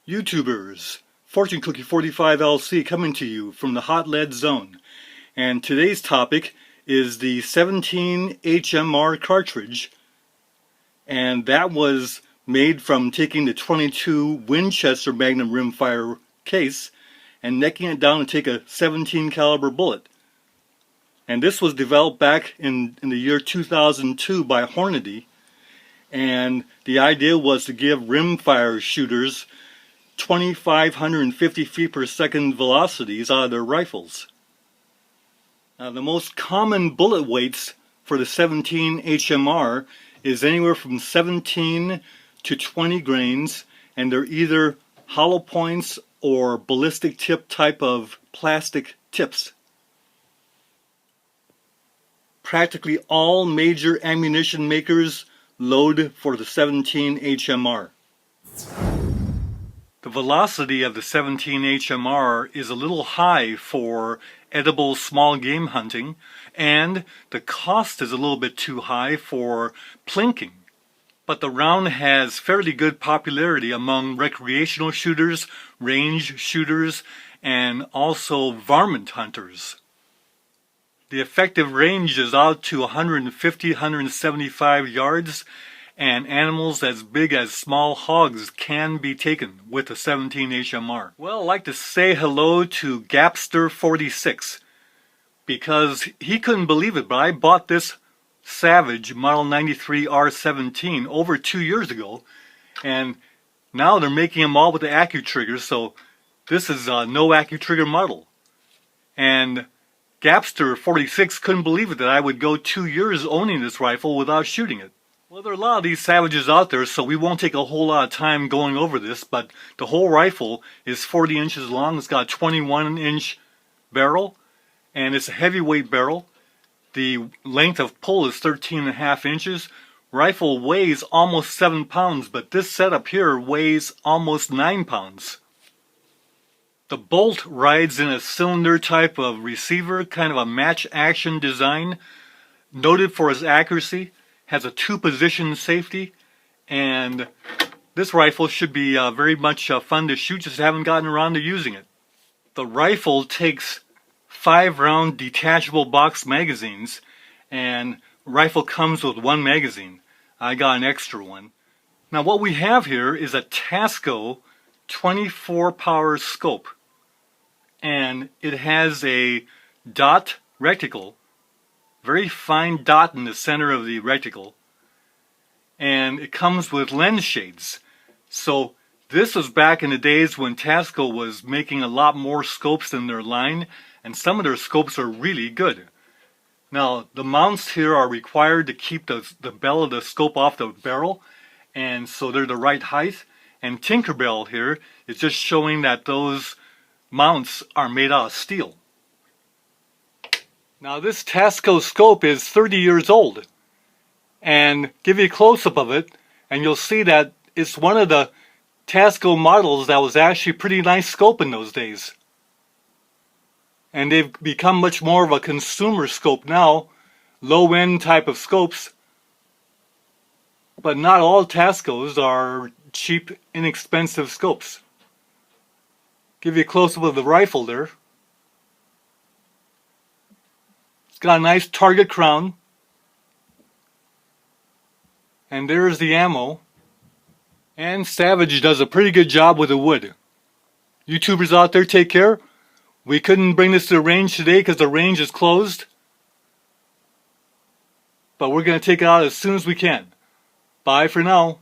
YouTubers, Fortune Cookie 45 LC coming to you from the Hot Lead Zone. And today's topic is the 17 HMR cartridge. And that was made from taking the 22 Winchester Magnum Rimfire case and necking it down to take a 17 caliber bullet. And this was developed back in the year 2002 by Hornady. And the idea was to give rimfire shooters 2,550 feet per second velocities out of their rifles. Now, the most common bullet weights for the 17 HMR is anywhere from 17 to 20 grains, and they're either hollow points or ballistic tip type of plastic tips. Practically all major ammunition makers load for the 17 HMR. The velocity of the 17 HMR is a little high for edible small game hunting, and the cost is a little bit too high for plinking. But the round has fairly good popularity among recreational shooters, range shooters, and also varmint hunters. The effective range is out to 150-175 yards, and animals as big as small hogs can be taken with a 17 HMR. Well, I'd like to say hello to Gapster46 because he couldn't believe it, but I bought this Savage Model 93 R17 over 2 years ago, and now they're making them all with the AccuTrigger, so this is a no AccuTrigger model. And Gapster46 couldn't believe it that I would go 2 years owning this rifle without shooting it. Well, there are a lot of these Savages out there, so we won't take a whole lot of time going over this, but the whole rifle is 40 inches long. It's got a 21-inch barrel, and it's a heavyweight barrel. The length of pull is 13.5 inches. Rifle weighs almost 7 pounds, but this setup here weighs almost 9 pounds. The bolt rides in a cylinder type of receiver, kind of a match action design, noted for its accuracy. Has a 2-position safety, and this rifle should be very much fun to shoot, just haven't gotten around to using it. The rifle takes 5-round detachable box magazines, and rifle comes with 1 magazine. I got an extra one. Now what we have here is a Tasco 24 power scope, and it has a dot reticle, very fine dot in the center of the reticle, and it comes with lens shades. So this was back in the days when Tasco was making a lot more scopes than their line, and some of their scopes are really good. Now the mounts here are required to keep the bell of the scope off the barrel, and so they're the right height, and Tinkerbell here is just showing that those mounts are made out of steel. Now this Tasco scope is 30 years old, and give you a close-up of it and you'll see that it's one of the Tasco models that was actually a pretty nice scope in those days. And they've become much more of a consumer scope now, low-end type of scopes, but not all Tascos are cheap, inexpensive scopes. Give you a close-up of the rifle there. Got a nice target crown, and there's the ammo, and Savage does a pretty good job with the wood. YouTubers out there, take care. We couldn't bring this to the range today because the range is closed, but we're going to take it out as soon as we can. Bye for now.